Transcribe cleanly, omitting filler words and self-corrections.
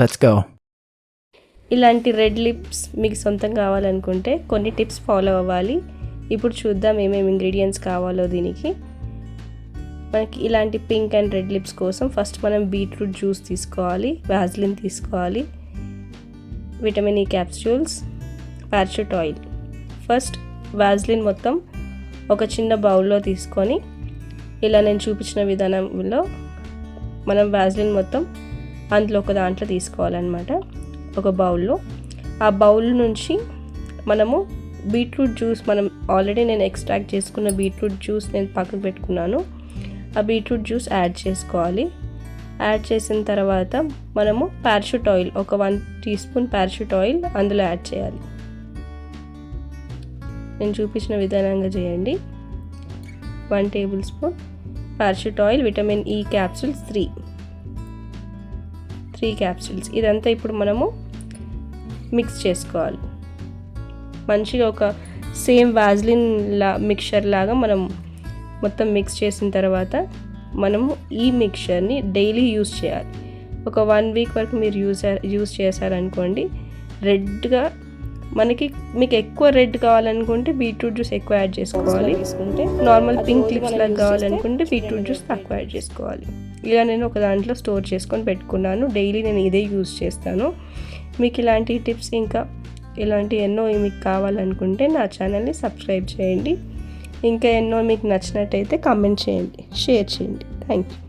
Let's go. ఇలాంటి red lips మీకు సొంతం కావాలనుకుంటే కొన్ని టిప్స్ ఫాలో అవ్వాలి. ఇప్పుడు చూద్దాం ఏమేమి ఇంగ్రీడియంట్స్ కావాలో దీనికి. మనకి ఇలాంటి పింక్ అండ్ రెడ్ లిప్స్ కోసం ఫస్ట్ మనం బీట్రూట్ జ్యూస్ తీసుకోవాలి, వాజ్లిన్ తీసుకోవాలి, vitamin E capsules, parachute oil. First Vaseline మొత్తం ఒక చిన్న బౌల్లో తీసుకొని ఇలా నేను చూపించిన విధానంలో మనం వాజ్లిన్ మొత్తం అందులో ఒక దాంట్లో తీసుకోవాలన్నమాట, ఒక బౌల్లో. ఆ బౌల్ నుంచి మనము బీట్రూట్ జ్యూస్, మనం ఆల్రెడీ నేను ఎక్స్ట్రాక్ట్ చేసుకున్న బీట్రూట్ జ్యూస్ నేను పక్కకు పెట్టుకున్నాను. ఆ బీట్రూట్ జ్యూస్ యాడ్ చేసుకోవాలి. యాడ్ చేసిన తర్వాత మనము పారాషూట్ ఆయిల్, ఒక 1 టీ స్పూన్ పారాషూట్ ఆయిల్ అందులో యాడ్ చేయాలి. నేను చూపించిన విధానంగా చేయండి. 1 table spoon parachute oil, vitamin E capsules 3 capsules. ఇదంతా ఇప్పుడు మనము మిక్స్ చేసుకోవాలి మంచిగా. ఒక సేమ్ వాజ్లిన్ మిక్చర్ లాగా మనం మొత్తం మిక్స్ చేసిన తర్వాత మనము ఈ మిక్చర్ని డైలీ యూస్ చేయాలి. ఒక 1 వీక్ వరకు మీరు యూస్ చేశారనుకోండి, రెడ్గా మీకు ఎక్కువ రెడ్ కావాలనుకుంటే బీట్రూట్ జ్యూస్ ఎక్కువ యాడ్ చేసుకోవాలి. నార్మల్ పింక్ లిప్స్ లాగా కావాలనుకుంటే బీట్రూట్ జ్యూస్ తక్కువ యాడ్ చేసుకోవాలి. ఇలా నేను ఒక దాంట్లో స్టోర్ చేసుకొని పెట్టుకున్నాను. డైలీ నేను ఇదే యూస్ చేస్తాను. మీకు ఇలాంటి టిప్స్ ఇంకా ఇలాంటి ఎన్నో మీకు కావాలనుకుంటే నా ఛానల్ని సబ్స్క్రైబ్ చేయండి. ఇంకా ఎన్నో మీకు నచ్చినట్టయితే కామెంట్ చేయండి, షేర్ చేయండి. Thank you.